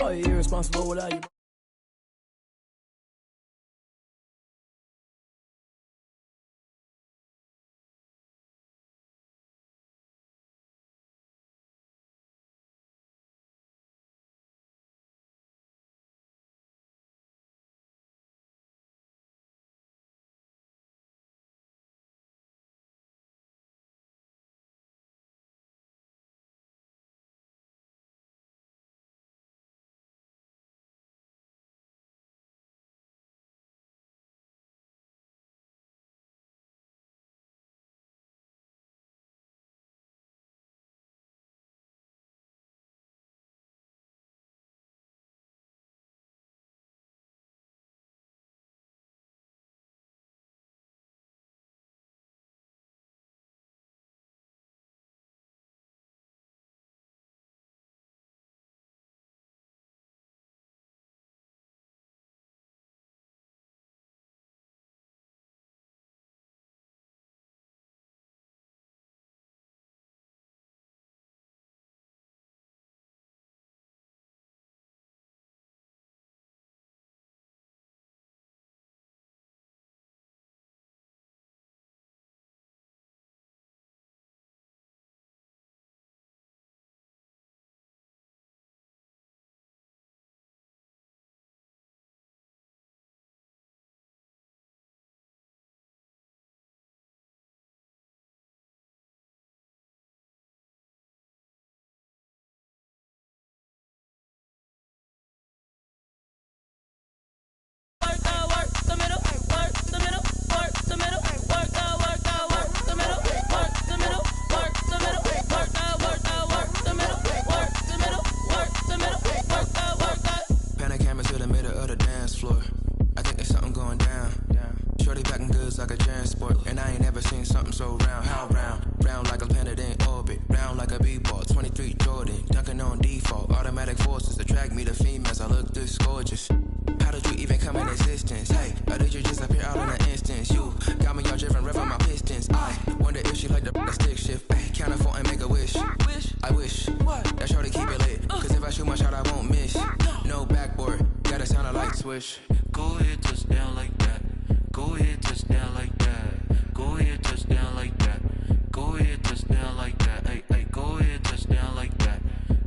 Are you irresponsible without you? Like a transport, and I ain't never seen something so round. How round? Round like a planet in orbit, round like a b-ball. 23 Jordan, dunking on default. Automatic forces attract me to females. I look this gorgeous. How did you even come in existence? Hey, or did you just appear out in an instance? You got me all driven, revving my pistons. I wonder if she like the stick shift. Hey, count four and make a wish. I wish that shorty keep it lit. Cause if I shoot my shot, I won't miss. No backboard, gotta sound a light switch. Go ahead, touch down like that. Go ahead, touch down like that. Go ahead, touch down like that. Go ahead, touch down like that. Hey, hey, go ahead, touch down like that.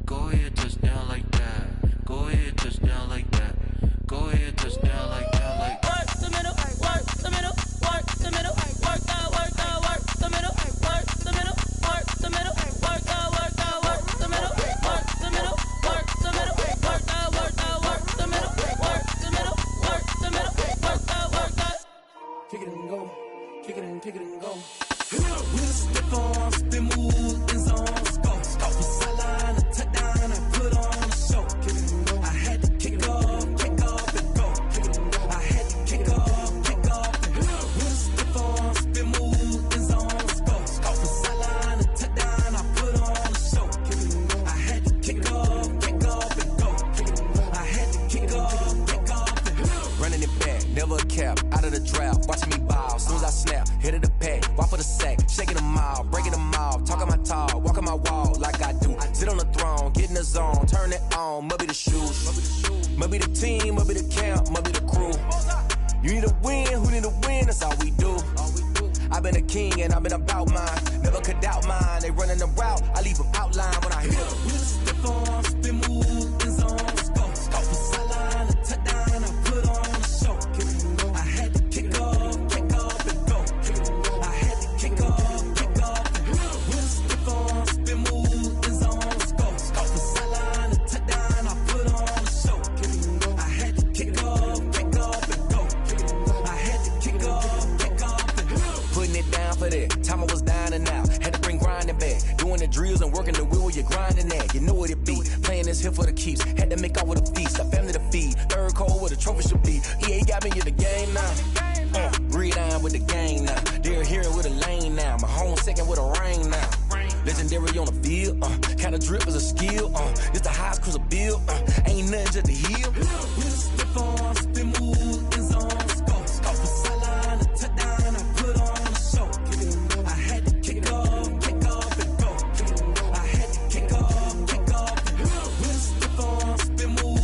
Go ahead, touch down like that. Go ahead, touch down like that. Go ahead, touch down like that. Like work the middle, work the middle, work the middle, work the middle, work the middle, work the middle, work the middle, work the middle, work the middle, work the middle, work the middle, work the middle, work the Kick it and go, kick it and go. With a stiff on, spin move, in zones, go. From sideline to touchdown, I put on a show. I had to kick off and go. I had to kick off and go. With a stiff on, spin move, in zones, go. From sideline to touchdown, I put on a show. I had to kick off and go. I had to kick off and go. Running it back, never a cap, out of the draft, watching me ball. Soon as I snap, hit of the pack, walk for the sack, shaking them all, breaking them all, talking my talk, walking my wall like I do. Sit on the throne, get in the zone, turn it on, must be the shoes, must be the team, must be the camp, must be the crew. You need a win, who need a win, that's all we do. I've been a king and I've been about mine, never could doubt mine. They running the route, I leave them outline when I hit them. With a stiff on, spin move, in zones, go. From sideline to touchdown, I put on a show. I had to kick off and go. I had to kick off and go. With a stiff on, spin move, in zones, go. From sideline to touchdown, I put on a show. I had to kick off and go. I had to kick off and go. Putting it down for that, time I was down and out, had to bring grinding back, doing the drills and working the wheel where you're grinding at, you know what it be, playing this here for the keeps, had to make off with a feast, a family to feed, third cold where the trophy should be, EA got me in the game now, breathe down with the game now, they're here with a lane now, my home second with a rain now, legendary on the field, kinda drip is a skill, it's the highest cruiser bill, ain't nothing just to heal. With a stiff on, spin move, in zones, go. From sideline to touchdown, I put on a show. I had to kick off and go. I had to kick off and go. With a stiff on, spin move.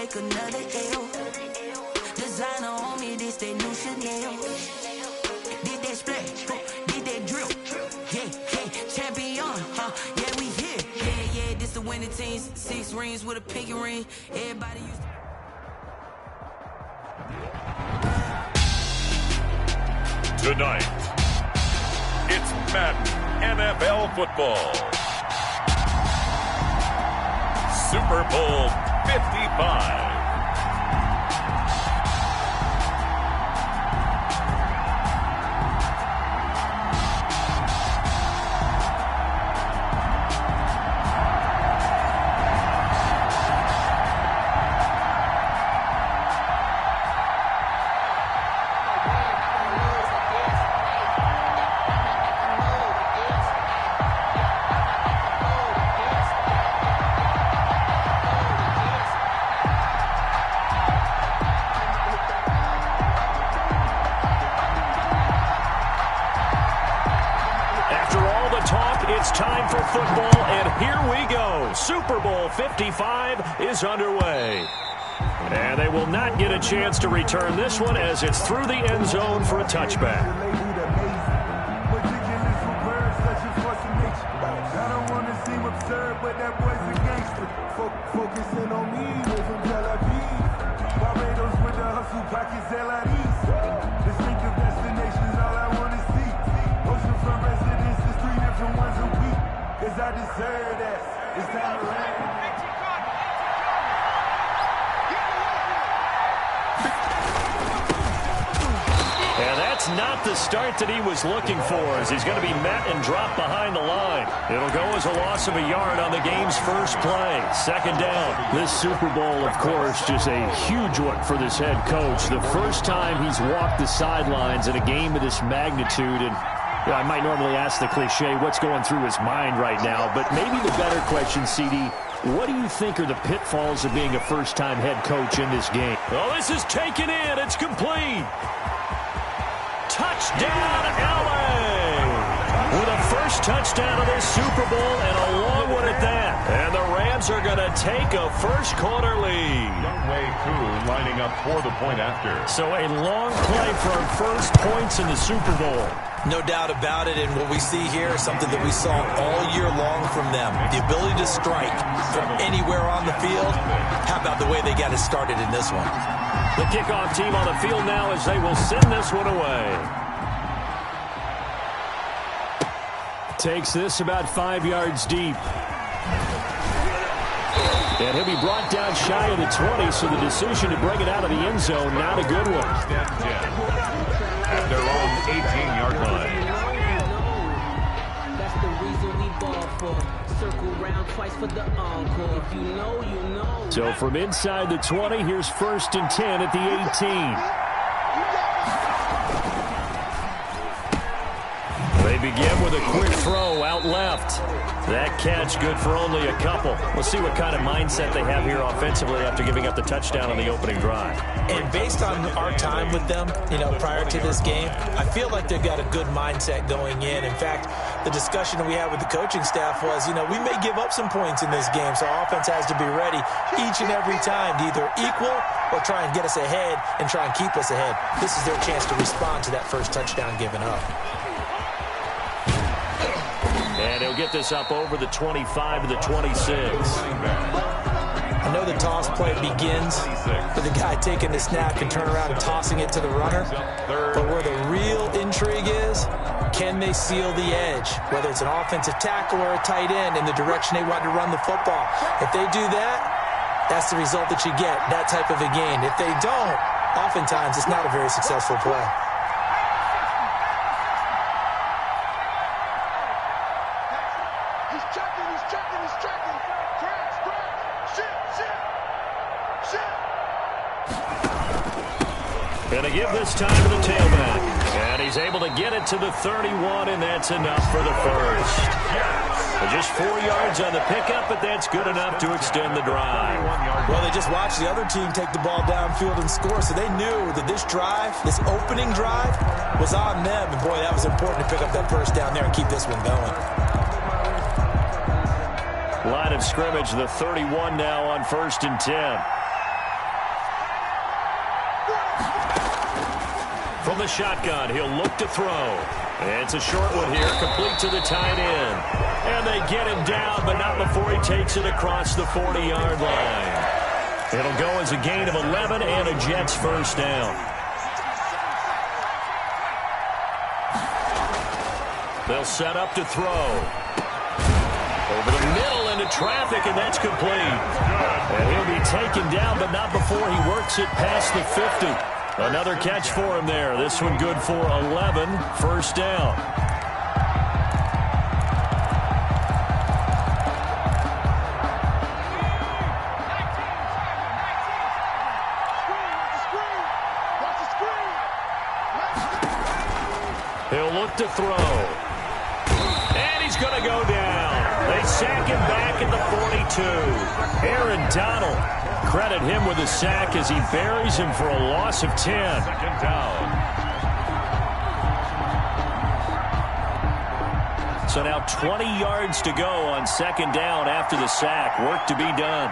take another L. Designer on me, this that new Chanel. Did that splash, did that drill. Yeah, champion, yeah, we here. Yeah, this the winning team. 6 rings with a pinky ring. Everybody used to... Tonight, it's Madden NFL football. Super Bowl 55. It's time for football, and here we go. Super Bowl 55 is underway. And they will not get a chance to return this one as it's through the end zone for a touchback. Focusing on me, from Tel Aviv. Barbados with the hustle pockets, distinctive destinations, all I want to see. Oceanfront residences, 3 different ones a week. Cause I deserve that. It's time to land. And that's not the start that he was looking for, as he's going to be met and dropped behind the line. It'll go as a loss of a yard on the game's first play. Second down. This Super Bowl, of course, just a huge one for this head coach. The first time he's walked the sidelines in a game of this magnitude. And I might normally ask the cliche, what's going through his mind right now? But maybe the better question, CD, what do you think are the pitfalls of being a first-time head coach in this game? Well, this is taken in. It's complete. Touchdown, LA! With a first touchdown of this Super Bowl and a long one at that. And the Rams are going to take a first-quarter lead. Way through lining up for the point after. So a long play for our first points in the Super Bowl. No doubt about it, and what we see here is something that we saw all year long from them. The ability to strike from anywhere on the field. How about the way they got it started in this one? The kickoff team on the field now as they will send this one away. Takes this about 5 yards deep. And he'll be brought down shy of the 20, so the decision to bring it out of the end zone, not a good one. At their own 18-yard line. That's the reason we ball for. Circle round twice for the encore. If you know, you know. So from inside the 20, here's 1st and 10 at the 18. They begin with a quick throw out left. That catch good for only a couple. We'll see what kind of mindset they have here offensively after giving up the touchdown on the opening drive. And based on our time with them, prior to this game, I feel like they've got a good mindset going in. In fact, the discussion we had with the coaching staff was, we may give up some points in this game, so our offense has to be ready each and every time to either equal or try and get us ahead and try and keep us ahead. This is their chance to respond to that first touchdown given up. And he'll get this up over the 25 to the 26. I know the toss play begins with the guy taking the snap and turn around and tossing it to the runner. But where the real intrigue is, can they seal the edge? Whether it's an offensive tackle or a tight end in the direction they want to run the football. If they do that, that's the result that you get, that type of a gain. If they don't, oftentimes it's not a very successful play. Going to give this time to the tailback. And he's able to get it to the 31, and that's enough for the first. Just 4 yards on the pickup, but that's good enough to extend the drive. Well, they just watched the other team take the ball downfield and score, so they knew that this drive, this opening drive, was on them. And, boy, that was important to pick up that first down there and keep this one going. Line of scrimmage, the 31 now on 1st and 10. the shotgun. He'll look to throw. It's a short one here, complete to the tight end. And they get him down, but not before he takes it across the 40-yard line. It'll go as a gain of 11 and a Jets first down. They'll set up to throw. Over the middle into traffic, and that's complete. And he'll be taken down, but not before he works it past the 50. Another catch for him there. This one good for 11, first down. He'll look to throw. And he's going to go down. They sack him back at the 42. Aaron Donald, credit him with a sack as he buries him for a loss of 10. Second down. So now 20 yards to go on second down after the sack. Work to be done.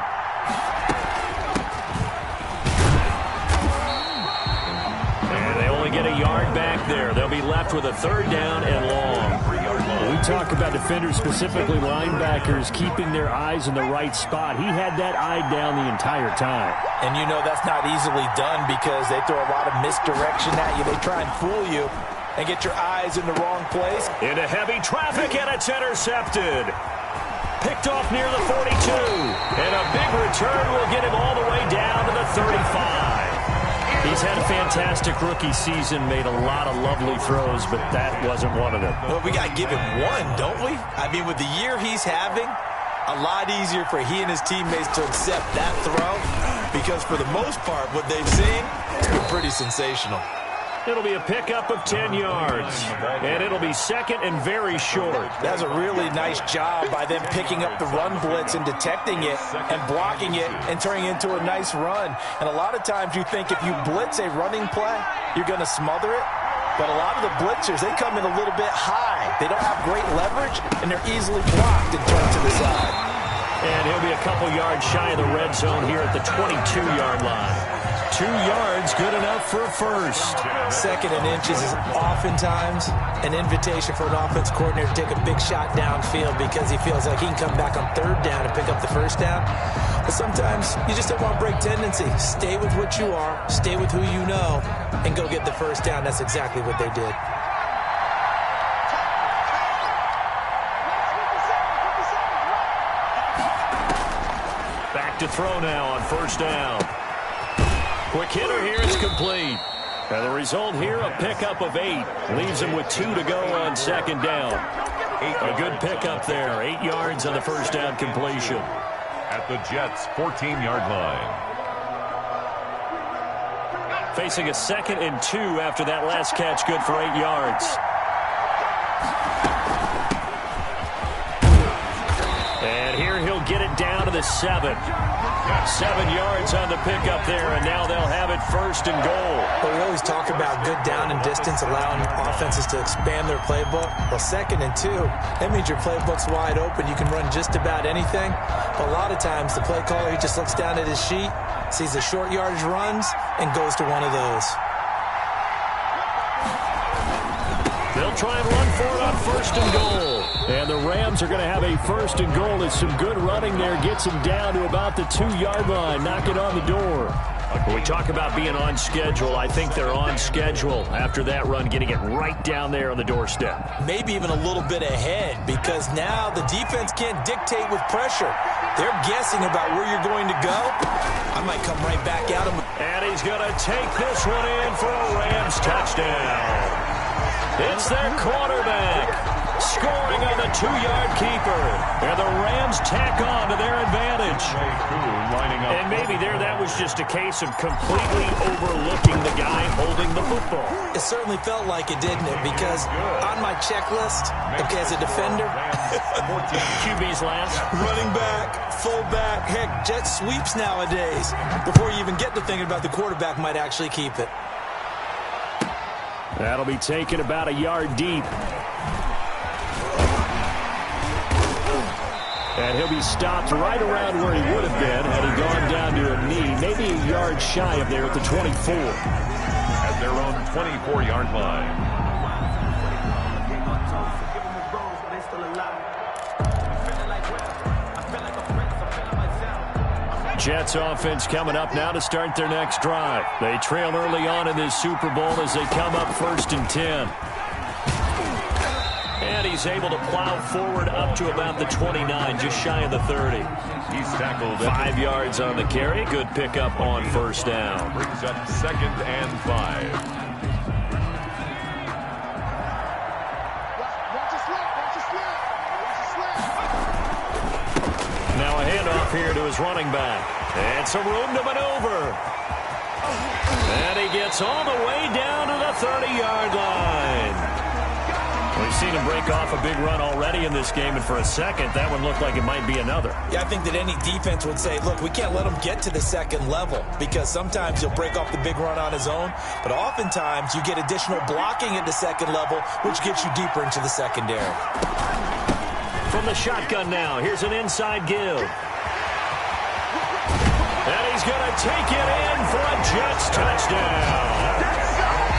And they only get a yard back there. They'll be left with a third down and long. We talk about defenders, specifically linebackers, keeping their eyes in the right spot. He had that eye down the entire time. And you know that's not easily done because they throw a lot of misdirection at you. They try and fool you and get your eyes in the wrong place. Into heavy traffic, and it's intercepted. Picked off near the 42. And a big return will get him all the way down to the 35. He's had a fantastic rookie season, made a lot of lovely throws, but that wasn't one of them. Well, we got to give him one, don't we? I mean, with the year he's having, a lot easier for he and his teammates to accept that throw because for the most part, what they've seen, it's been pretty sensational. It'll be a pickup of 10 yards, and it'll be second and very short. That's a really nice job by them picking up the run blitz and detecting it and blocking it and turning it into a nice run. And a lot of times you think if you blitz a running play, you're going to smother it. But a lot of the blitzers, they come in a little bit high. They don't have great leverage, and they're easily blocked and turned to the side. And he'll be a couple yards shy of the red zone here at the 22-yard line. 2 yards, good enough for a first. Second and inches is oftentimes an invitation for an offense coordinator to take a big shot downfield because he feels like he can come back on third down and pick up the first down. But sometimes you just don't want break tendency. Stay with what you are, stay with who you know, and go get the first down. That's exactly what they did. Back to throw now on first down. Quick hitter here, it's complete. And the result here, a pickup of 8. Leaves him with 2 to go on second down. A good pickup there. 8 yards on the first down completion. At the Jets' 14-yard line. Facing a 2nd and 2 after that last catch, good for 8 yards. And here he'll get it down to the 7. 7 yards on the pickup there, and now they'll have it first and goal. Well, we always talk about good down and distance, allowing offenses to expand their playbook. Well, 2nd and 2, that means your playbook's wide open. You can run just about anything. But a lot of times, the play caller, he just looks down at his sheet, sees the short yardage runs, and goes to one of those. They'll try and run for it on first and goal. And the Rams are going to have a first and goal as some good running there gets him down to about the 2-yard line. Knock it on the door. When we talk about being on schedule, I think they're on schedule after that run, getting it right down there on the doorstep. Maybe even a little bit ahead because now the defense can't dictate with pressure. They're guessing about where you're going to go. I might come right back at him. And he's going to take this one in for a Rams touchdown. It's their quarterback scoring on the 2-yard keeper. And the Rams tack on to their advantage. And maybe there that was just a case of completely overlooking the guy holding the football. It certainly felt like it, didn't it? Because on my checklist, okay, as a defender, QB's last. Running back, fullback, heck, jet sweeps nowadays. Before you even get to thinking about the quarterback might actually keep it. That'll be taken about a yard deep. And he'll be stopped right around where he would have been had he gone down to a knee, maybe a yard shy of there at the 24. At at their own 24-yard line. Jets offense coming up now to start their next drive. They trail early on in this Super Bowl as they come up 1st and 10. And he's able to plow forward up to about the 29, just shy of the 30. He's tackled 5 yards on the carry. Good pickup on 1st down. Brings up 2nd and 5. Now a handoff here to his running back. And some room to maneuver. And he gets all the way down to the 30-yard line. We've seen him break off a big run already in this game, and for a second, that one looked like it might be another. Yeah, I think that any defense would say, look, we can't let him get to the second level, because sometimes he'll break off the big run on his own, but oftentimes you get additional blocking at the second level, which gets you deeper into the secondary. From the shotgun now, here's an inside give. And he's going to take it in for a Jets touchdown.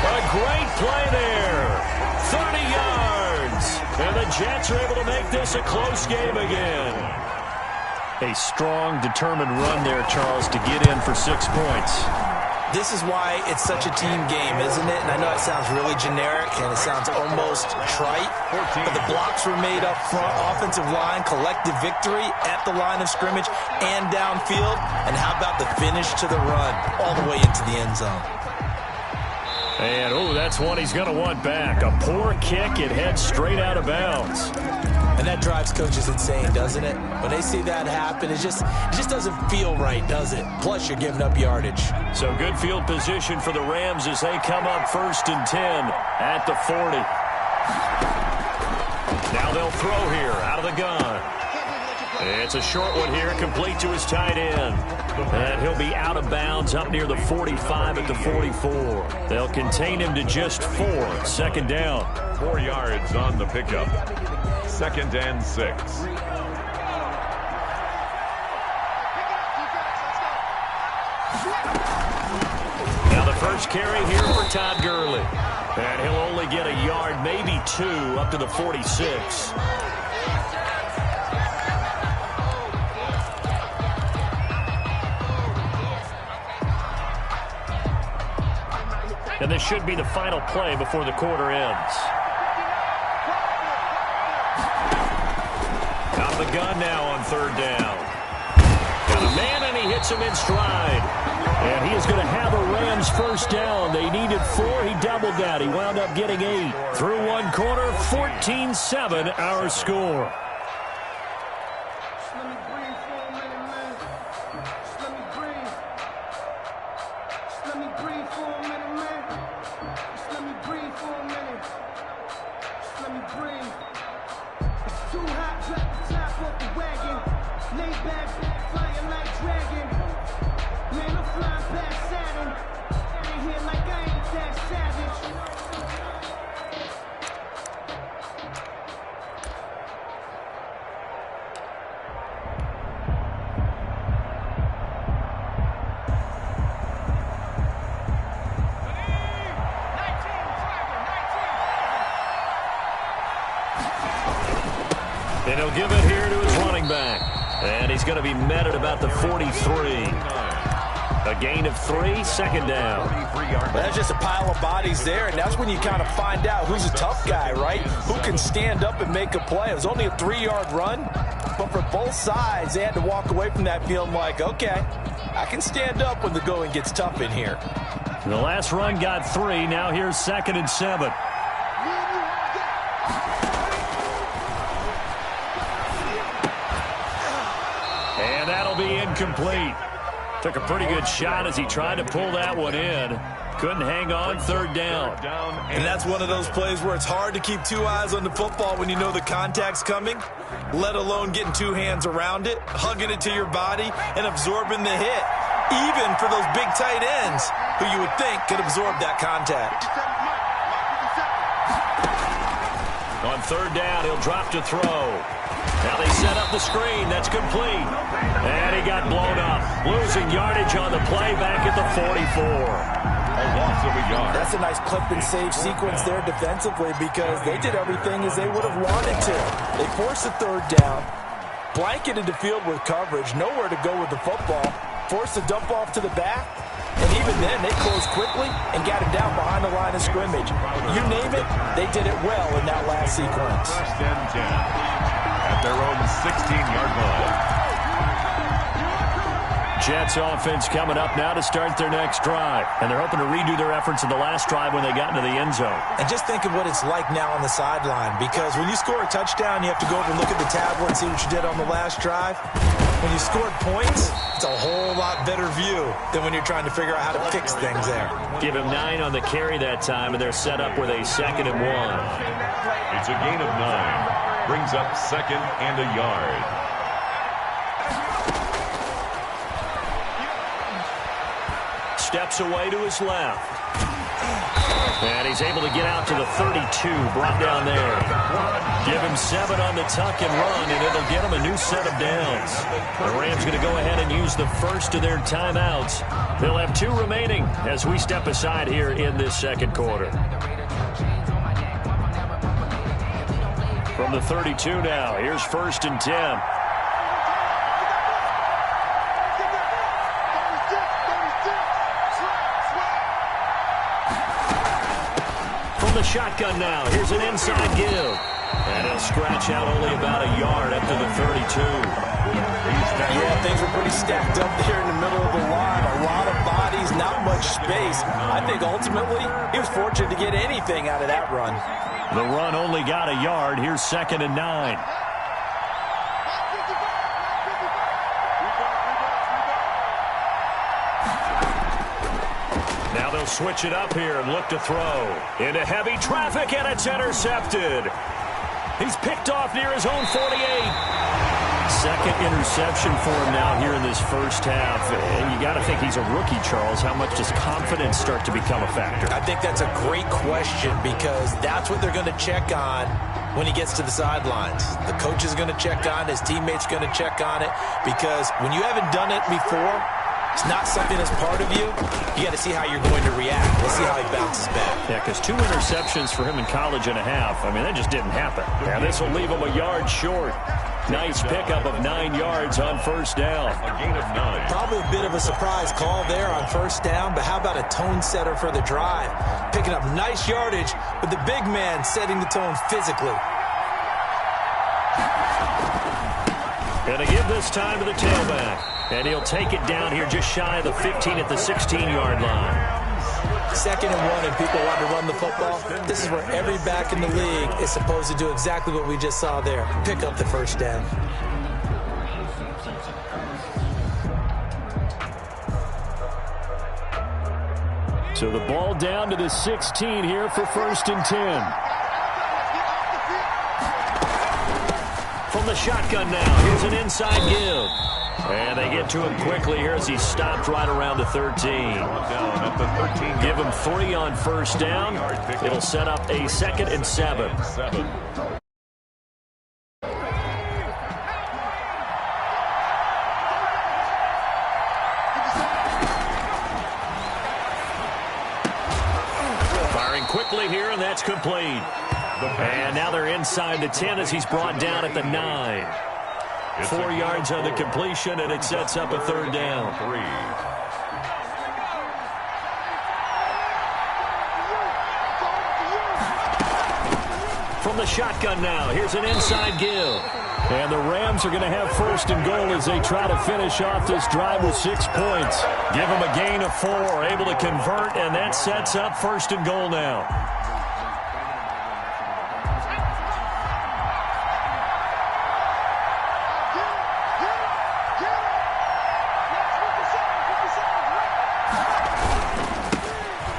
A great play there. 30 yards. And the Jets are able to make this a close game again. A strong, determined run there, Charles, to get in for 6 points. This is why it's such a team game, isn't it? And I know it sounds really generic and it sounds almost trite, but the blocks were made up front, offensive line, collective victory at the line of scrimmage and downfield. And how about the finish to the run all the way into the end zone? And, oh, that's one he's going to want back. A poor kick. It heads straight out of bounds. And that drives coaches insane, doesn't it? When they see that happen, it just doesn't feel right, does it? Plus, you're giving up yardage. So good field position for the Rams as they come up 1st and 10 at the 40. Now they'll throw here out of the gun. It's a short one here, complete to his tight end. And he'll be out of bounds up near the 45 at the 44. They'll contain him to just 4. 2nd down. 4 yards on the pickup. 2nd and 6. Now the first carry here for Todd Gurley. And he'll only get a yard, maybe 2, up to the 46. And this should be the final play before the quarter ends. Out of the gun now on 3rd down. Got a man, and he hits him in stride. And he is going to have a Rams 1st down. They needed 4. He doubled that. He wound up getting 8. Through one quarter, 14-7 our score. And he'll give it here to his running back. And he's going to be met at about the 43. A gain of 3, 2nd down. Well, that's just a pile of bodies there, and that's when you kind of find out who's a tough guy, right? Who can stand up and make a play. It was only a 3-yard run, but for both sides, they had to walk away from that feeling like, okay, I can stand up when the going gets tough in here. The last run got 3. Now here's 2nd and 7. And that'll be incomplete. Took a pretty good shot as he tried to pull that one in. Couldn't hang on. 3rd down. And that's one of those plays where it's hard to keep 2 eyes on the football when you know the contact's coming, let alone getting 2 hands around it, hugging it to your body, and absorbing the hit, even for those big tight ends who you would think could absorb that contact. On 3rd down, he'll drop to throw. Now they set up the screen. That's complete. And he got blown up. Losing yardage on the play back at the 44. A loss of a yard. That's a nice clip and save sequence there defensively because they did everything as they would have wanted to. They forced the third down, blanketed the field with coverage, nowhere to go with the football, forced the dump off to the back, and even then they closed quickly and got him down behind the line of scrimmage. You name it, they did it well in that last sequence. First and 10 at their own 16-yard line. Jets offense coming up now to start their next drive. And they're hoping to redo their efforts in the last drive when they got into the end zone. And just think of what it's like now on the sideline, because when you score a touchdown, you have to go over and look at the tablet and see what you did on the last drive. When you scored points, it's a whole lot better view than when you're trying to figure out how to fix things there. Give him 9 on the carry that time, and they're set up with a 2nd and 1. It's a gain of 9. Brings up 2nd and a yard. Steps away to his left. And he's able to get out to the 32, brought down there. Give him 7 on the tuck and run, and it'll get him a new set of downs. The Rams going to go ahead and use the first of their timeouts. They'll have 2 remaining as we step aside here in this second quarter. From the 32 now, here's 1st and 10. The shotgun now. Here's an inside give. And he'll scratch out only about a yard up to the 32. Yeah, things were pretty stacked up there in the middle of the line. A lot of bodies, not much space. I think ultimately he was fortunate to get anything out of that run. The run only got a yard. Here's 2nd and 9. Now they'll switch it up here and look to throw. Into heavy traffic, and it's intercepted. He's picked off near his own 48. 2nd interception for him now here in this first half. And you got to think he's a rookie, Charles. How much does confidence start to become a factor? I think that's a great question because that's what they're going to check on when he gets to the sidelines. The coach is going to check on it. His teammates going to check on it because when you haven't done it before, it's not something that's part of you. You got to see how you're going to react. We'll see how he bounces back. Yeah, because 2 interceptions for him in college and a half. I mean, that just didn't happen. Now this will leave him a yard short. Nice pickup of 9 yards on 1st down. A gain of 9. Probably a bit of a surprise call there on 1st down, but how about a tone setter for the drive? Picking up nice yardage, but the big man setting the tone physically. Going to give this time to the tailback. And he'll take it down here just shy of the 15 at the 16-yard line. 2nd and 1 and people want to run the football. This is where every back in the league is supposed to do exactly what we just saw there. Pick up the 1st down. So the ball down to the 16 here for 1st and 10. From the shotgun now, here's an inside give. And they get to him quickly here as he stopped right around the 13. Down at the 13. Give him 3 on 1st down. It'll set up a 2nd and 7. Firing quickly here, and that's complete. And now they're inside the 10 as he's brought down at the 9. 4 yards on the completion, and it sets up a 3rd down. From the shotgun now, here's an inside give. And the Rams are going to have 1st and goal as they try to finish off this drive with 6 points. Give them a gain of 4, able to convert, and that sets up 1st and goal now.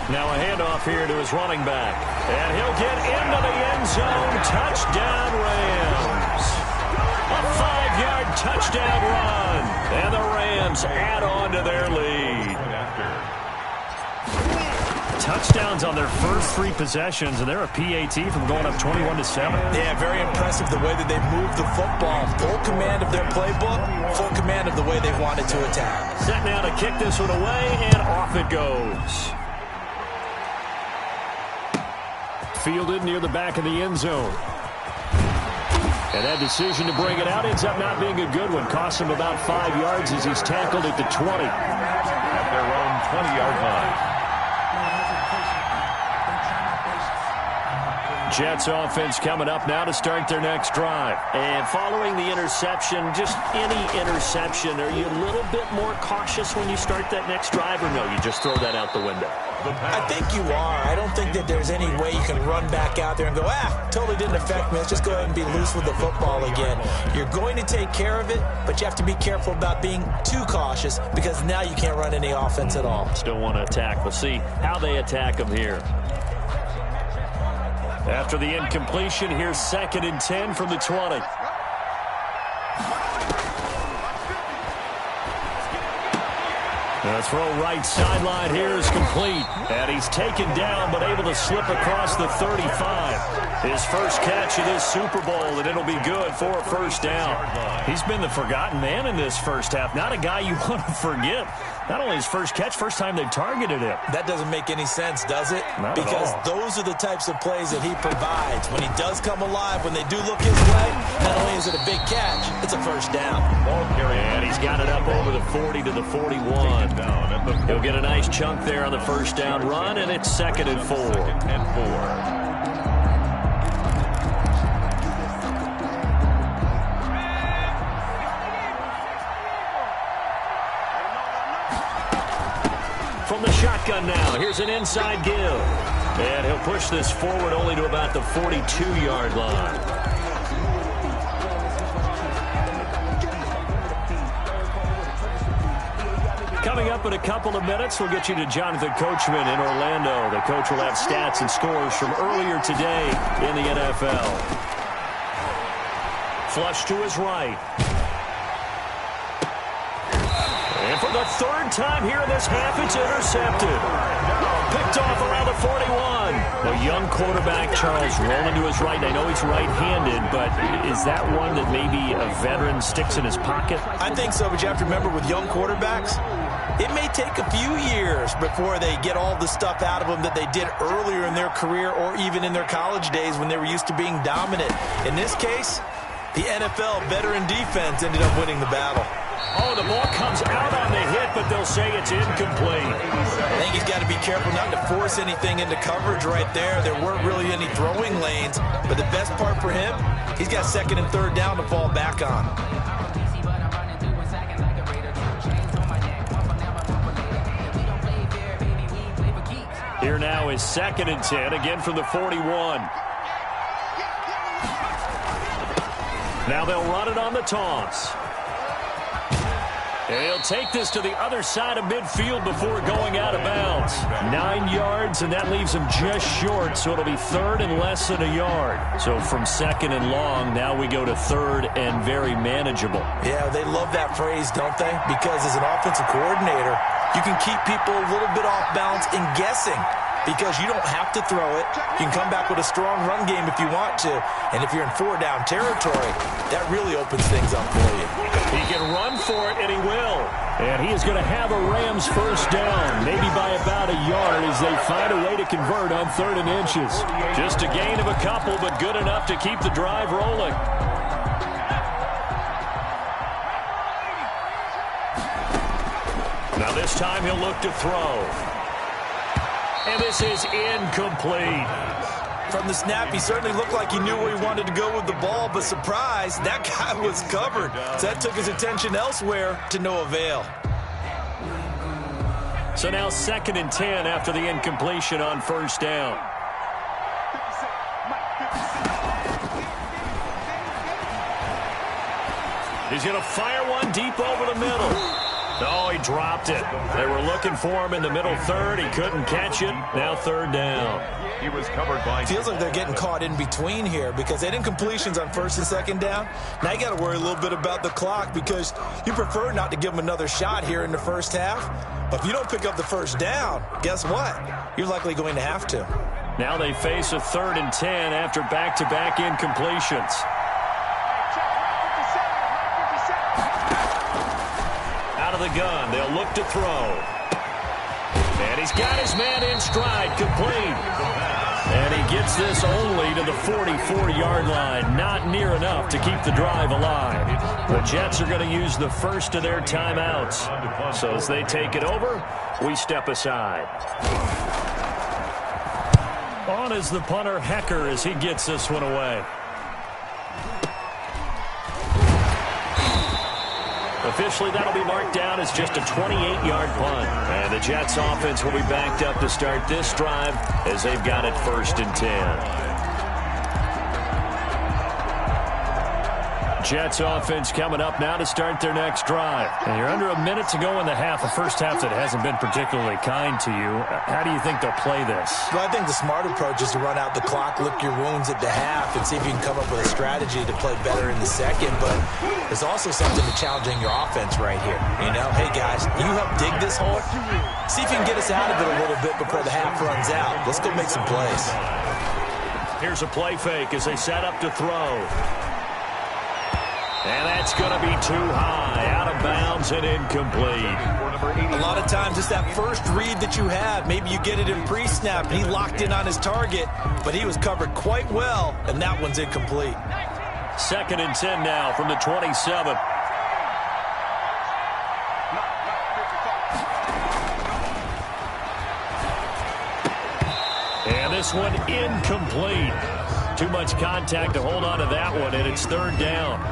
Now a handoff here to his running back. And he'll get into the end zone. Touchdown, Rams. A 5-yard touchdown run. And the Rams add on to their lead. Touchdowns on their first 3 possessions, and they're a PAT from going up 21-7. Yeah, very impressive the way that they moved the football. Full command of their playbook, full command of the way they wanted to attack. Set now to kick this one away, and off it goes. fielded near the back of the end zone. And that decision to bring it out ends up not being a good one. Costs him about 5 yards as he's tackled at the 20. At their own 20-yard line. Jets offense coming up now to start their next drive. And following the interception, just any interception, are you a little bit more cautious when you start that next drive, or no, you just throw that out the window? I think you are. I don't think that there's any way you can run back out there and go, totally didn't affect me. Let's just go ahead and be loose with the football again. You're going to take care of it, but you have to be careful about being too cautious because now you can't run any offense at all. Still want to attack. We'll see how they attack them here. After the incompletion, here's 2nd and 10 from the 20. The throw right sideline here is complete. And he's taken down but able to slip across the 35. His first catch of this Super Bowl, and it'll be good for a first down. He's been the forgotten man in this first half. Not a guy you want to forget. Not only his first catch, first time they targeted him. That doesn't make any sense, does it? Not because at all. Those are the types of plays that he provides. When he does come alive, when they do look his way, not only is it a big catch, it's a first down. And he's got it up over the 40 to the 41. He'll get a nice chunk there on the first down run, and it's 2nd and 4. From the shotgun now, here's an inside give. And he'll push this forward only to about the 42-yard line. Coming up in a couple of minutes, we'll get you to Jonathan Coachman in Orlando. The coach will have stats and scores from earlier today in the NFL. Flush to his right. And for the 3rd time here in this half, it's intercepted. Picked off around the 41. A young quarterback, Charles, rolling to his right. I know he's right-handed, but is that one that maybe a veteran sticks in his pocket? I think so, but you have to remember with young quarterbacks, it may take a few years before they get all the stuff out of them that they did earlier in their career or even in their college days when they were used to being dominant. In this case, the NFL veteran defense ended up winning the battle. Oh, the ball comes out on the hit, but they'll say it's incomplete. I think he's got to be careful not to force anything into coverage right there. There weren't really any throwing lanes, but the best part for him, he's got 2nd and 3rd down to fall back on. Here now is 2nd and 10, again from the 41. Now they'll run it on the toss. And he'll take this to the other side of midfield before going out of bounds. 9 yards, and that leaves him just short, so it'll be 3rd and less than a yard. So from 2nd and long, now we go to 3rd and very manageable. Yeah, they love that phrase, don't they? Because as an offensive coordinator, you can keep people a little bit off balance and guessing because you don't have to throw it. You can come back with a strong run game if you want to. And if you're in 4-down territory, that really opens things up for you. He can run for it, and he will. And he is going to have a Rams first down, maybe by about a yard as they find a way to convert on 3rd and inches. Just a gain of a couple, but good enough to keep the drive rolling. Now this time he'll look to throw. And this is incomplete. From the snap, he certainly looked like he knew where he wanted to go with the ball, but surprise, that guy was covered. So that took his attention elsewhere to no avail. So now 2nd and 10 after the incompletion on first down. He's going to fire one deep over the middle. Oh, he dropped it. They were looking for him in the middle 3rd. He couldn't catch it. Now 3rd down. He was covered by... Feels like they're getting caught in between here because they did incompletions on 1st and 2nd down. Now you got to worry a little bit about the clock because you prefer not to give them another shot here in the first half. But if you don't pick up the first down, guess what? You're likely going to have to. Now they face a 3rd and 10 after back-to-back incompletions. Out of the gun, they'll look to throw. And he's got his man in stride, complete. And he gets this only to the 44-yard line. Not near enough to keep the drive alive. The Jets are going to use the first of their timeouts. So as they take it over, we step aside. On is the punter, Hecker, as he gets this one away. Officially, that'll be marked down as just a 28-yard punt. And the Jets offense will be backed up to start this drive as they've got it 1st and 10. Jets offense coming up now to start their next drive. And you're under a minute to go in the half, a first half that hasn't been particularly kind to you. How do you think they'll play this? Well, I think the smart approach is to run out the clock, lick your wounds at the half, and see if you can come up with a strategy to play better in the second. But there's also something to challenging your offense right here. You know, hey, guys, you help dig this hole. See if you can get us out of it a little bit before the half runs out. Let's go make some plays. Here's a play fake as they set up to throw. And that's going to be too high, out of bounds and incomplete. A lot of times it's that first read that you have. Maybe you get it in pre-snap, and he locked in on his target, but he was covered quite well, and that one's incomplete. 2nd and 10 now from the 27. And this one incomplete. Too much contact to hold on to that one, and it's 3rd down.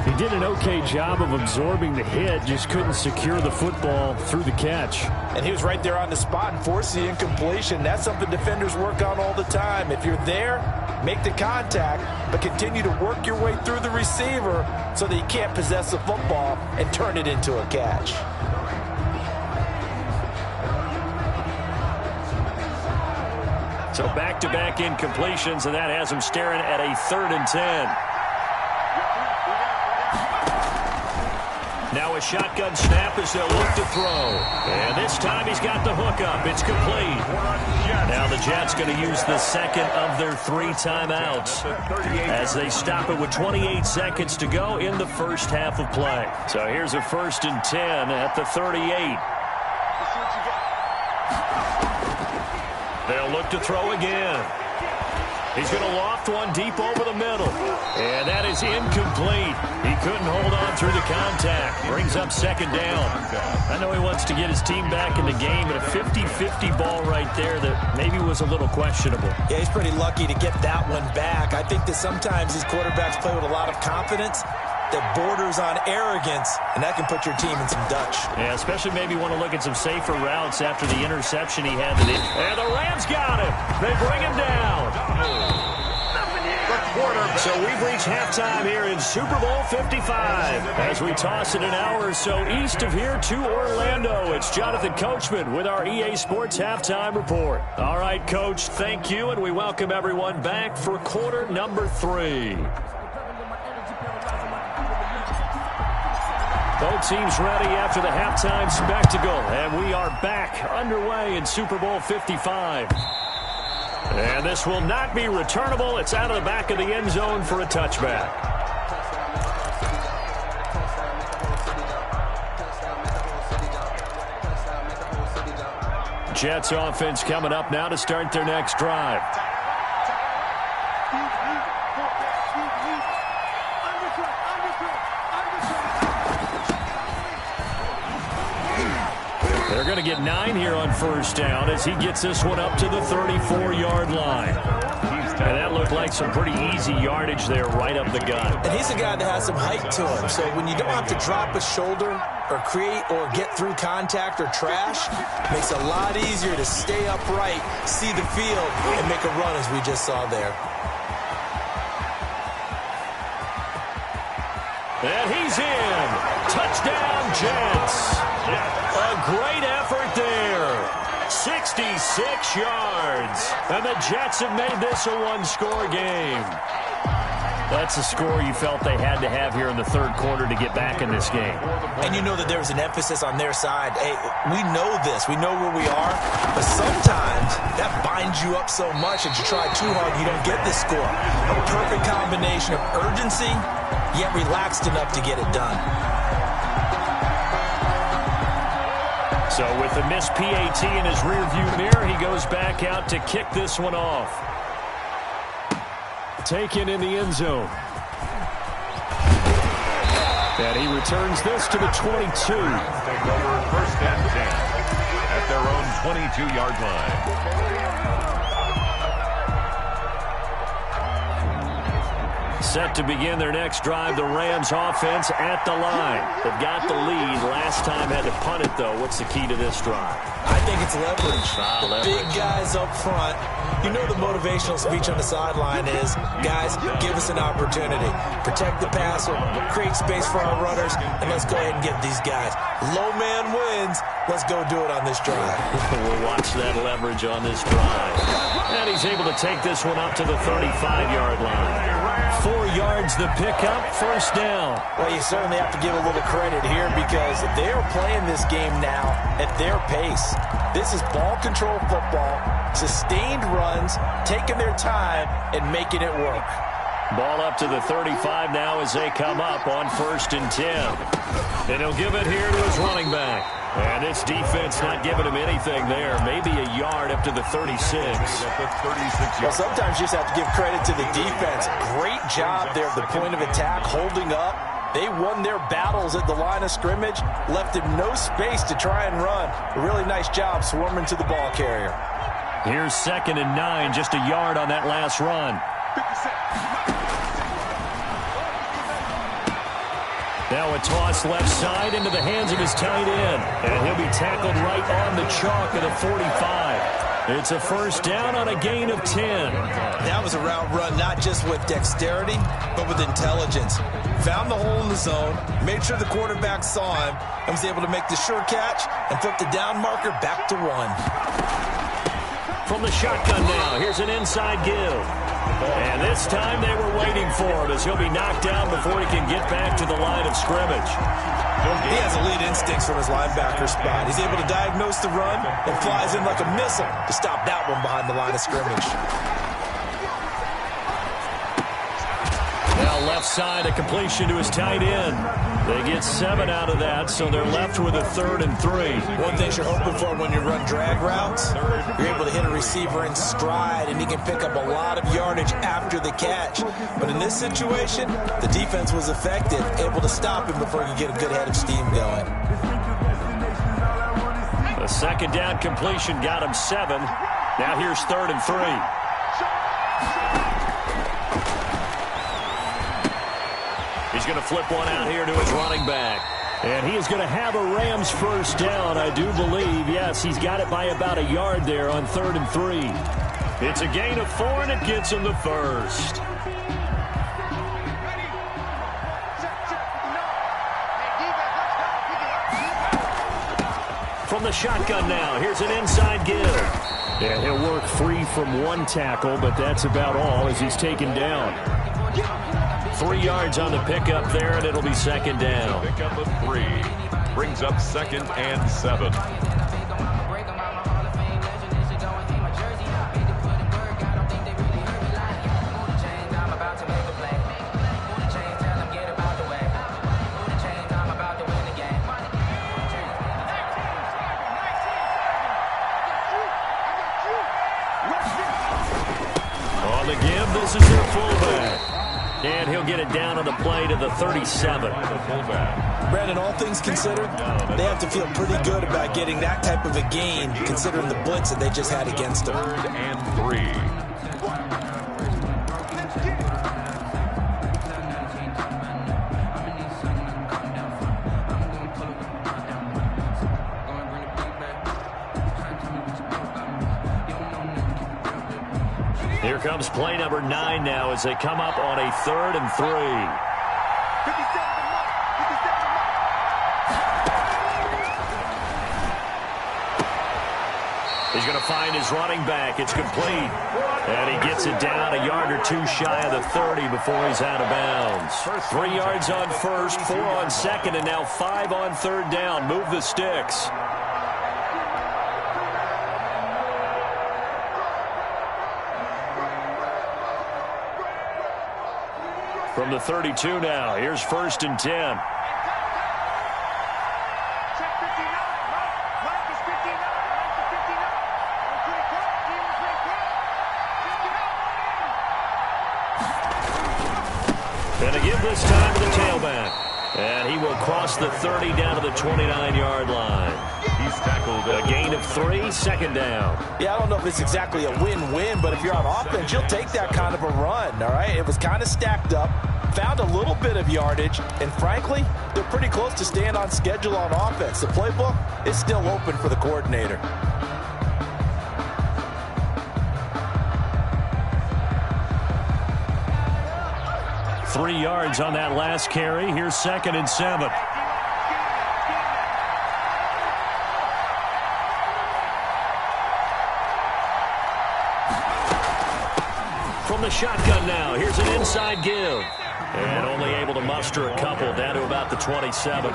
He did an okay job of absorbing the hit, just couldn't secure the football through the catch. And he was right there on the spot and forced the incompletion. That's something defenders work on all the time. If you're there, make the contact, but continue to work your way through the receiver so that you can't possess the football and turn it into a catch. So back-to-back incompletions, and that has him staring at a 3rd and 10. Now a shotgun snap as they'll look to throw. And this time he's got the hook up. It's complete. Now the Jets going to use the second of their 3 timeouts as they stop it with 28 seconds to go in the first half of play. So here's a 1st and 10 at the 38. They'll look to throw again. He's going to loft one deep over the middle. And that is incomplete. He couldn't hold on through the contact. Brings up 2nd down. I know he wants to get his team back in the game, but a 50-50 ball right there that maybe was a little questionable. Yeah, he's pretty lucky to get that one back. I think that sometimes these quarterbacks play with a lot of confidence that borders on arrogance, and that can put your team in some Dutch. Yeah, especially maybe want to look at some safer routes after the interception he had today. And the Rams got him. They bring him down. So we've reached halftime here in Super Bowl 55. As we toss it an hour or so east of here to Orlando, it's Jonathan Coachman with our EA Sports Halftime Report. All right, Coach, thank you, and we welcome everyone back for quarter number 3. Both teams ready after the halftime spectacle, and we are back underway in Super Bowl 55. And this will not be returnable. It's out of the back of the end zone for a touchback. Jets offense coming up now to start their next drive. They're going to get 9 here on 1st down as he gets this one up to the 34-yard line. And that looked like some pretty easy yardage there right up the gut. And he's a guy that has some height to him. So when you don't have to drop a shoulder or create or get through contact or trash, it makes it a lot easier to stay upright, see the field, and make a run as we just saw there. And he's in. Touchdown, Jets. A great effort there. 66 yards. And the Jets have made this a one-score game. That's a score you felt they had to have here in the 3rd quarter to get back in this game. And you know that there was an emphasis on their side. Hey, we know this. We know where we are. But sometimes that binds you up so much that you try too hard, you don't get this score. A perfect combination of urgency, yet relaxed enough to get it done. So with the missed PAT in his rearview mirror, he goes back out to kick this one off. Taken in the end zone. And he returns this to the 22. Take over first and 10 at their own 22-yard line. Set to begin their next drive, the Rams offense at the line. They've got the lead. Last time had to punt it, though. What's the key to this drive? I think it's leverage. Big guys up front. You know the motivational speech on the sideline is, guys, give us an opportunity. Protect the passer, create space for our runners, and let's go ahead and get these guys. Low man wins. Let's go do it on this drive. We'll watch that leverage on this drive. And he's able to take this one up to the 35-yard line. 4 yards the pickup, first down. Well, you certainly have to give a little credit here because they are playing this game now at their pace. This is ball control football, sustained runs, taking their time, and making it work. Ball up to the 35 now as they come up on first and 10. And he'll give it here to his running back. And this defense not giving him anything there. Maybe a yard up to the 36. Well, sometimes you just have to give credit to the defense. Great job there at the point of attack, holding up. They won their battles at the line of scrimmage, left him no space to try and run. A really nice job swarming to the ball carrier. Here's 2nd and 9, just a yard on that last run. Now a toss left side into the hands of his tight end. And he'll be tackled right on the chalk of the 45. It's a first down on a gain of 10. That was a route run not just with dexterity, but with intelligence. Found the hole in the zone, made sure the quarterback saw him, and was able to make the sure catch and flip the down marker back to 1. From the shotgun now, here's an inside give. And this time they were waiting for him as he'll be knocked down before he can get back to the line of scrimmage. He has elite instincts from his linebacker spot. He's able to diagnose the run and flies in like a missile to stop that one behind the line of scrimmage. Now left side, a completion to his tight end. They get 7 out of that, so they're left with a 3rd and 3. One thing you're hoping for when you run drag routes, you're able to hit a receiver in stride, and he can pick up a lot of yardage after the catch. But in this situation, the defense was effective, able to stop him before he could get a good head of steam going. A 2nd down completion got him 7. Now here's 3rd and 3. He's going to flip one out here to his running back. And he is going to have a Rams first down, I do believe. Yes, he's got it by about a yard there on 3rd and 3. It's a gain of 4, and it gets him the first. From the shotgun now, here's an inside give. And he'll work free from 1 tackle, but that's about all as he's taken down. 3 yards on the pickup there, and it'll be 2nd down. Pickup of 3. Brings up 2nd and 7. On the give, this is their fullback. And he'll get it down on the play to the 37. Brandon, all things considered, they have to feel pretty good about getting that type of a gain, considering the blitz that they just had against them. 3rd and 3. Here comes play number 9 now as they come up on a 3rd and 3. He's going to find his running back. It's complete. And he gets it down a yard or 2 shy of the 30 before he's out of bounds. 3 yards on first, 4 on second, and now 5 on 3rd down. Move the sticks. From the 32 now, here's 1st and 10. this time to the tailback. And he will cross the 30 down to the 29-yard line. He's tackled. A gain of 3, second down. Yeah, I don't know if it's exactly a win-win, but if you're on offense, you'll take that kind of a run, all right? It was kind of stacked up, found a little bit of yardage, and frankly, they're pretty close to staying on schedule on offense. The playbook is still open for the coordinator. Three yards on that last carry. Here's 2nd and 7. From the shotgun now, here's an inside give. And only able to muster a couple down to about the 27.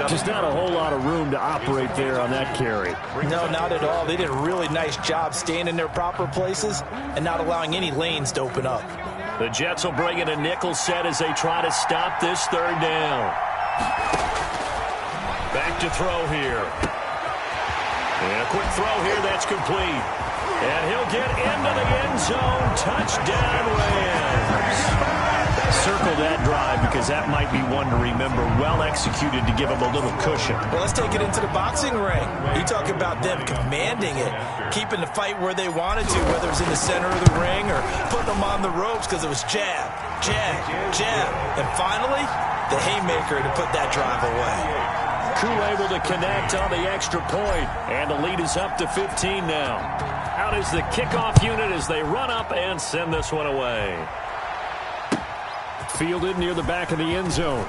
Just not a whole lot of room to operate there on that carry. No, not at all. They did a really nice job staying in their proper places and not allowing any lanes to open up. The Jets will bring in a nickel set as they try to stop this 3rd down. Back to throw here. And a quick throw here that's complete. And he'll get into the end zone. Touchdown, Rams. Circle that drive because that might be one to remember. Well executed to give them a little cushion. Well, let's take it into the boxing ring. You talk about them commanding it, keeping the fight where they wanted to, whether it was in the center of the ring or putting them on the ropes because it was jab, jab, jab. And finally, the haymaker to put that drive away. Crew able to connect on the extra point, and the lead is up to 15 now. Out is the kickoff unit as they run up and send this one away. Fielded near the back of the end zone.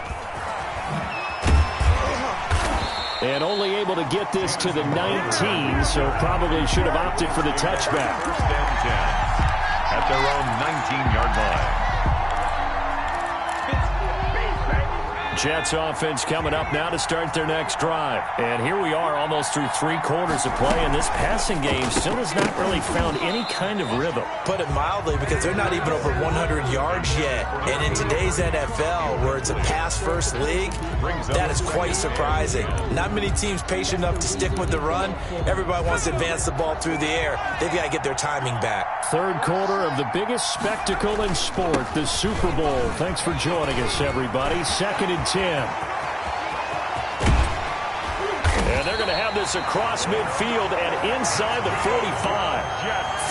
And only able to get this to the 19, so probably should have opted for the touchback. 1st and 10 at their own 19-yard line. Jets offense coming up now to start their next drive. And here we are almost through 3 quarters of play, and this passing game still has not really found any kind of rhythm. Put it mildly, because they're not even over 100 yards yet. And in today's NFL, where it's a pass-first league, that is quite surprising. Not many teams patient enough to stick with the run. Everybody wants to advance the ball through the air. They've got to get their timing back. 3rd quarter of the biggest spectacle in sport, the Super Bowl. Thanks for joining us, everybody. 2nd and 10. And they're going to have this across midfield and inside the 45.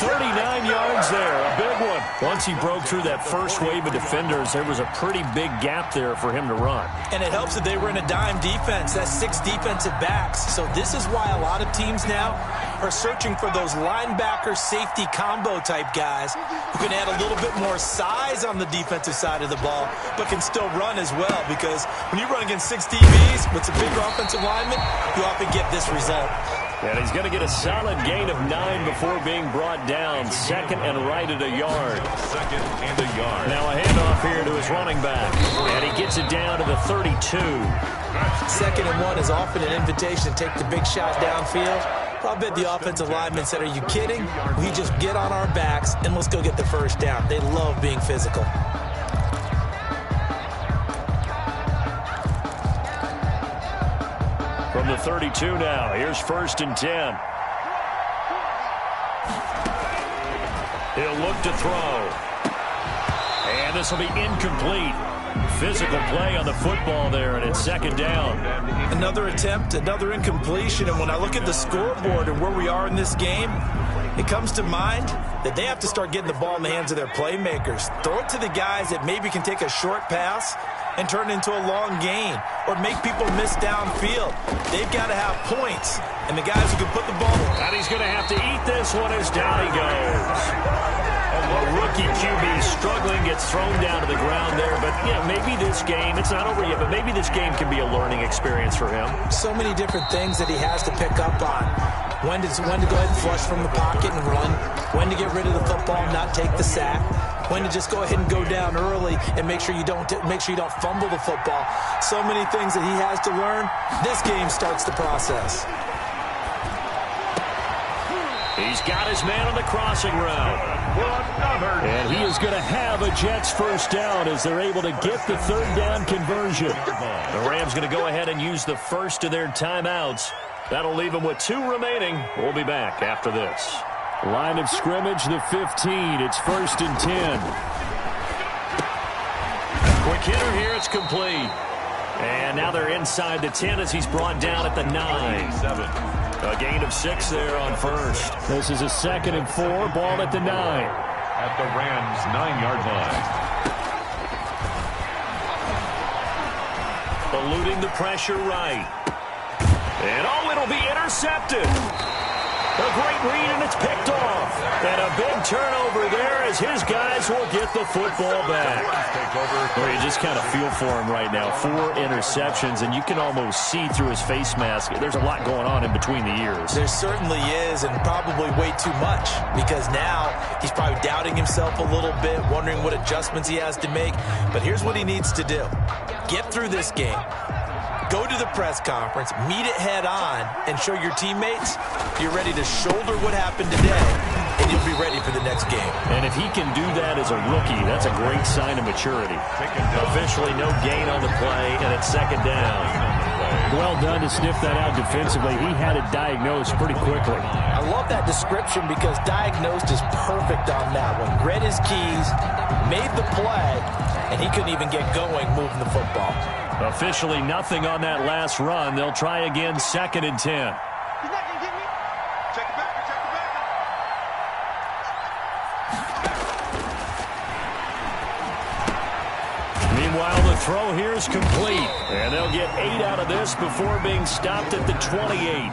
39 yards there, a big one. Once he broke through that first wave of defenders, there was a pretty big gap there for him to run. And it helps that they were in a dime defense. That's 6 defensive backs. So this is why a lot of teams now are searching for those linebacker safety combo type guys who can add a little bit more size on the defensive side of the ball, but can still run as well, because when you run against 6 DBs with some bigger offensive linemen, you often get this result. And he's going to get a solid gain of 9 before being brought down. 2nd and right at a yard. 2nd and a yard. Now a handoff here to his running back. And he gets it down to the 32. 2nd and 1 is often an invitation to take the big shot downfield. I'll bet the offensive lineman said, are you kidding? We just get on our backs and let's go get the 1st down. They love being physical. From the 32 now, here's 1st and 10. He'll look to throw. And this will be incomplete. Physical play on the football there, and it's 2nd down. Another attempt, another incompletion, and when I look at the scoreboard and where we are in this game, it comes to mind that they have to start getting the ball in the hands of their playmakers. Throw it to the guys that maybe can take a short pass and turn it into a long gain, or make people miss downfield. They've got to have points, and the guys who can put the ball. And he's going to have to eat this one as down he goes. A rookie QB struggling, gets thrown down to the ground there. But, you know, maybe this game, it's not over yet, but maybe this game can be a learning experience for him. So many different things that he has to pick up on. When to go ahead and flush from the pocket and run. When to get rid of the football and not take the sack. When to just go ahead and go down early and make sure you don't fumble the football. So many things that he has to learn. This game starts the process. He's got his man on the crossing route. And he is going to have a Jets 1st down as they're able to get the 3rd down conversion. The Rams going to go ahead and use the first of their timeouts. That'll leave them with 2 remaining. We'll be back after this. Line of scrimmage, the 15. It's 1st and 10. McKinnon here. It's complete. And now they're inside the 10 as he's brought down at the 9. A gain of 6 there on first. This is a 2nd and 4. Ball at the 9. At the Rams' 9-yard line. Eluding the pressure right. And it'll be intercepted. A great read, and it's picked off. And a big turnover there as his guys will get the football back. Well, you just kind of feel for him right now. 4 interceptions, and you can almost see through his face mask. There's a lot going on in between the ears. There certainly is, and probably way too much, because now he's probably doubting himself a little bit, wondering what adjustments he has to make. But here's what he needs to do. Get through this game. Go to the press conference, meet it head on, and show your teammates you're ready to shoulder what happened today, and you'll be ready for the next game. And if he can do that as a rookie, that's a great sign of maturity. Officially no gain on the play, and it's 2nd down. Well done to sniff that out defensively. He had it diagnosed pretty quickly. I love that description because diagnosed is perfect on that one. Read his keys, made the play, and he couldn't even get going moving the football. Officially nothing on that last run. They'll try again, 2nd and 10. He's not going to get me. Check it back. Meanwhile, the throw here is complete. And they'll get 8 out of this before being stopped at the 28.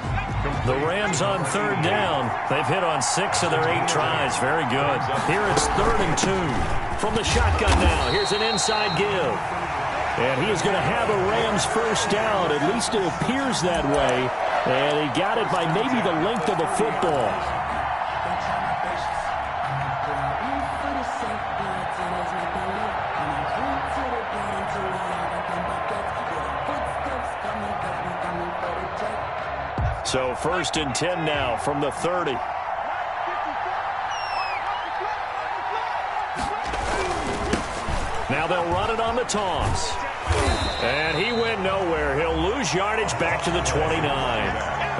The Rams on 3rd down. They've hit on 6 of their 8 tries. Very good. Here it's 3rd and 2. From the shotgun now, here's an inside give. And he is going to have a Rams first down. At least it appears that way. And he got it by maybe the length of a football. So 1st and 10 now from the 30. Now they'll run it on the toss. And he went nowhere. He'll lose yardage back to the 29.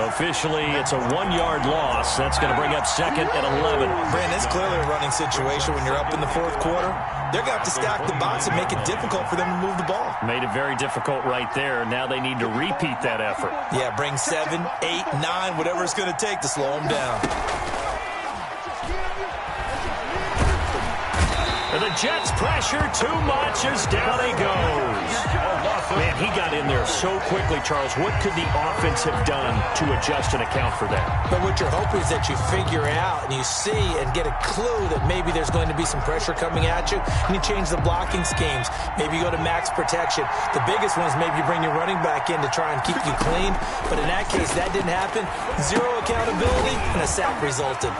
Officially, it's a 1-yard loss. That's going to bring up 2nd and 11. Brandon, it's clearly a running situation when you're up in the 4th quarter. They're going to have to stack the box and make it difficult for them to move the ball. Made it very difficult right there. Now they need to repeat that effort. Yeah, bring 7, 8, 9, whatever it's going to take to slow them down. And the Jets pressure too much as down he goes. Man, he got in there so quickly, Charles. What could the offense have done to adjust and account for that? But what you're hoping is that you figure out and you see and get a clue that maybe there's going to be some pressure coming at you, and you change the blocking schemes. Maybe you go to max protection. The biggest one is maybe you bring your running back in to try and keep you clean. But in that case, that didn't happen. 0 accountability, and a sack resulted.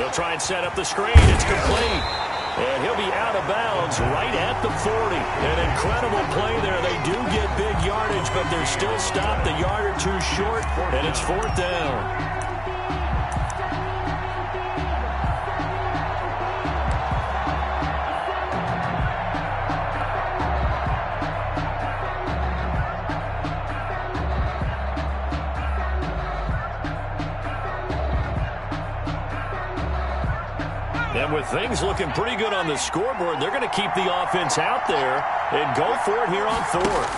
They'll try and set up the screen. It's complete. And he'll be out of bounds right at the 40. An incredible play there. They do get big yardage, but they're still stopped a yard or 2 short, and it's 4th down. And with things looking pretty good on the scoreboard, they're going to keep the offense out there and go for it here on 4th.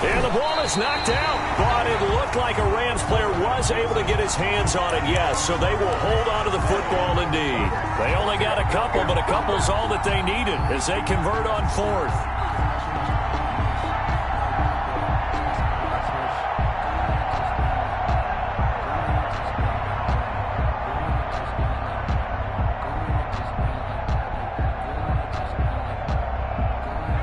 And the ball is knocked out, but it looked like a Rams player was able to get his hands on it, yes, so they will hold on to the football indeed. They only got a couple, but a couple's all that they needed as they convert on 4th.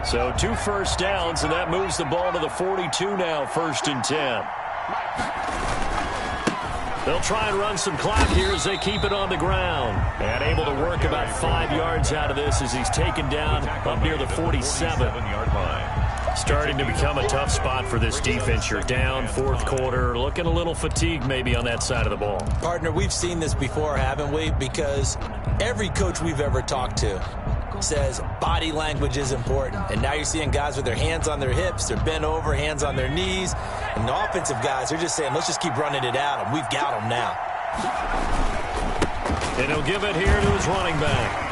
So 2 first downs, and that moves the ball to the 42 now, 1st and 10. They'll try and run some clock here as they keep it on the ground. And able to work about 5 yards out of this as he's taken down up near the 47-yard line. Starting to become a tough spot for this defense. You're down 4th quarter, looking a little fatigued maybe on that side of the ball. Partner, we've seen this before, haven't we? Because every coach we've ever talked to says body language is important. And now you're seeing guys with their hands on their hips, they're bent over, hands on their knees. And the offensive guys, they're just saying, let's just keep running it out, and we've got them now. And he'll give it here to his running back.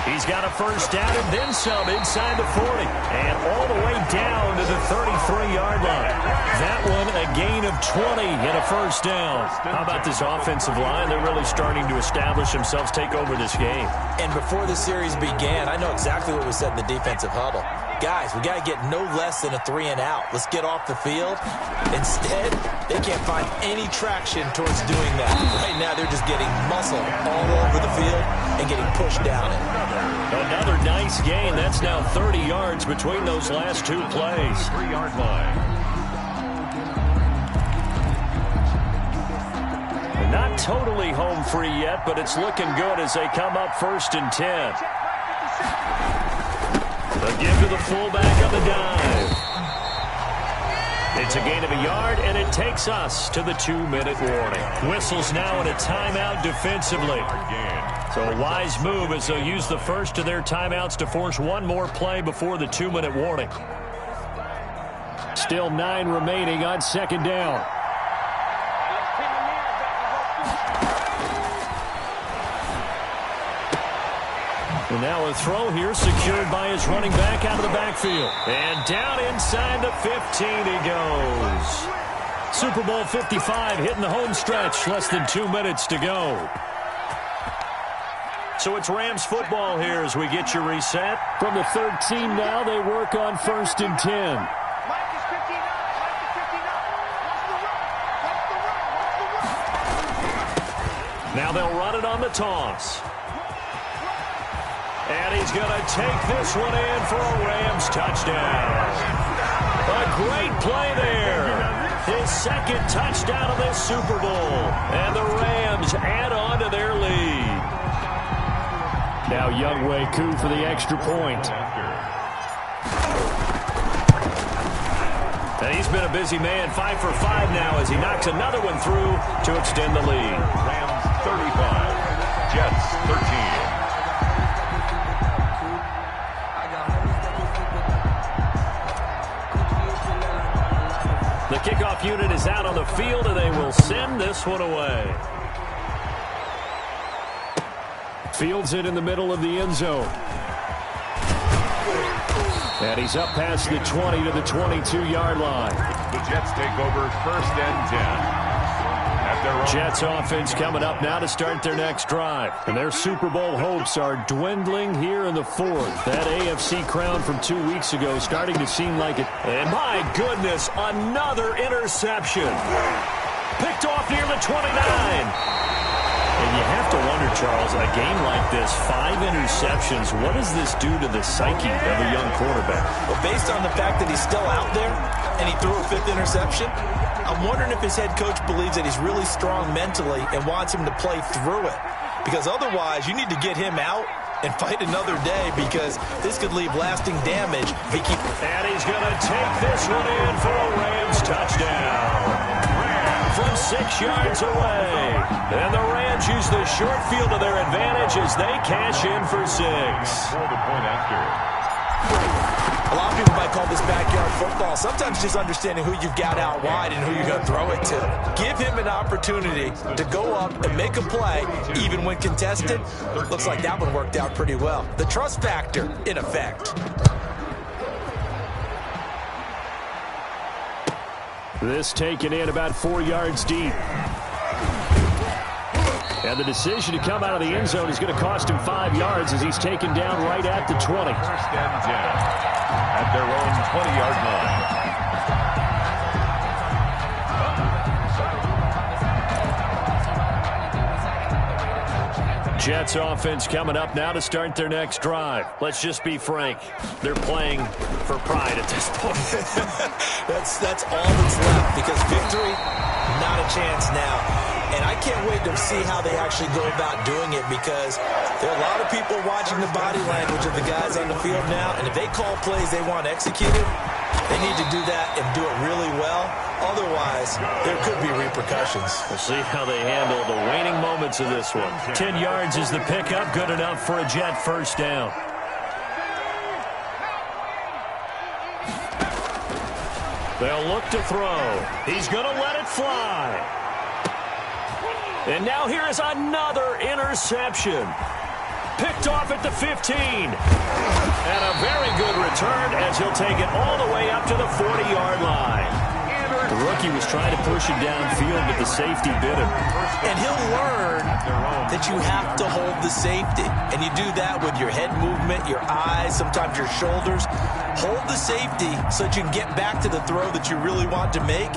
He's got a first down and then some inside the 40. And all the way down to the 33-yard line. That one a gain of 20 and a first down. How about this offensive line? They're really starting to establish themselves, take over this game. And before the series began, I know exactly what was said in the defensive huddle. Guys, we got to get no less than a 3-and-out. Let's get off the field. Instead, they can't find any traction towards doing that. Right now, they're just getting muscle all over the field and getting pushed down it. Another nice gain. That's now 30 yards between those last two plays. 3-yard line. Not totally home free yet, but it's looking good as they come up 1st and 10. The give to the fullback on the dive. It's a gain of a yard, and it takes us to the 2-minute warning. Whistles now in a timeout defensively. So a wise move as they'll use the first of their timeouts to force one more play before the 2-minute warning. Still 9 remaining on 2nd down. And now a throw here secured by his running back out of the backfield. And down inside the 15 he goes. Super Bowl 55 hitting the home stretch. Less than 2 minutes to go. So it's Rams football here as we get you reset. From the 13 now, they work on 1st and 10. Now they'll run it on the toss. And he's going to take this one in for a Rams touchdown. A great play there. His 2nd touchdown of this Super Bowl. And the Rams add on to their lead. Now Younghoe Koo for the extra point. And he's been a busy man, 5 for 5 now as he knocks another one through to extend the lead. Rams 35, Jets 13. The kickoff unit is out on the field, and they will send this one away. Fields it in the middle of the end zone. And he's up past the 20 to the 22-yard line. The Jets take over 1st and 10. Jets offense coming up now to start their next drive. And their Super Bowl hopes are dwindling here in the 4th. That AFC crown from 2 weeks ago starting to seem like it. And my goodness, another interception. Picked off near the 29. And you have to wonder, Charles, a game like this, 5 interceptions, what does this do to the psyche of a young quarterback? Well, based on the fact that he's still out there and he threw a 5th interception, I'm wondering if his head coach believes that he's really strong mentally and wants him to play through it. Because otherwise, you need to get him out and fight another day because this could leave lasting damage if he keeps... And he's going to take this one in for a Rams touchdown. From 6 yards away. And the Rams use the short field to their advantage as they cash in for 6. For the point after. A lot of people might call this backyard football. Sometimes just understanding who you've got out wide and who you're going to throw it to. Give him an opportunity to go up and make a play, even when contested. Looks like that one worked out pretty well. The trust factor, in effect. This taken in about 4 yards deep. And the decision to come out of the end zone is going to cost him 5 yards as he's taken down right at the 20. 1st and 10 at their own 20-yard line. Jets offense coming up now to start their next drive. Let's just be frank. They're playing for pride at this point. That's all that's left because victory, not a chance now. And I can't wait to see how they actually go about doing it because there are a lot of people watching the body language of the guys on the field now. And if they call plays they want executed, they need to do that and do it really well. Otherwise, there could be repercussions. We'll see how they handle the waning moments of this one. 10 yards is the pickup. Good enough for a Jet first down. They'll look to throw. He's going to let it fly. And now here is another interception. picked off at the 15. And a very good return as he'll take it all the way up to the 40-yard line. The rookie was trying to push him downfield, but the safety bit him. And he'll learn that you have to hold the safety. And you do that with your head movement, your eyes, sometimes your shoulders. Hold the safety so that you can get back to the throw that you really want to make.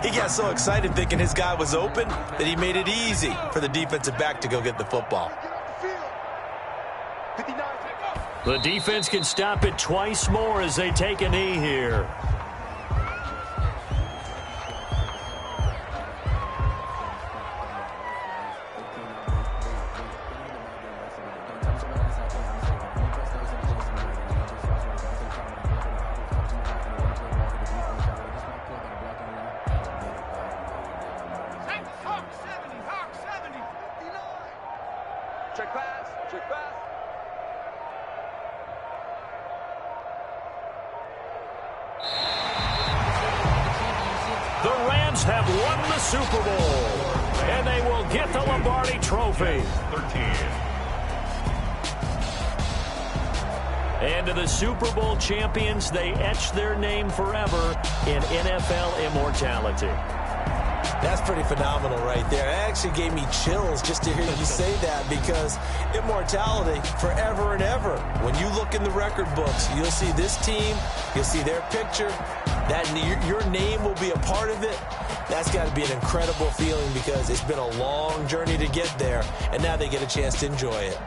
He got so excited thinking his guy was open that he made it easy for the defensive back to go get the football. The defense can stop it twice more as they take a knee here. Have won the Super Bowl, and they will get the Lombardi Trophy. 13. And to the Super Bowl champions, they etch their name forever in NFL immortality. That's pretty phenomenal right there. It actually gave me chills just to hear you say that, because immortality forever and ever. When you look in the record books, you'll see this team, you'll see their picture, that your name will be a part of it. That's got to be an incredible feeling, because it's been a long journey to get there, and now they get a chance to enjoy it.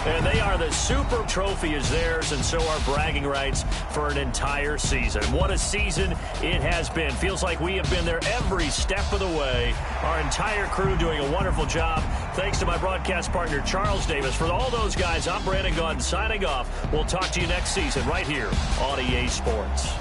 And they are the Super Trophy is theirs, and so are bragging rights for an entire season. What a season it has been. Feels like we have been there every step of the way. Our entire crew doing a wonderful job. Thanks to my broadcast partner, Charles Davis. For all those guys, I'm Brandon Gaudin signing off. We'll talk to you next season right here on EA Sports.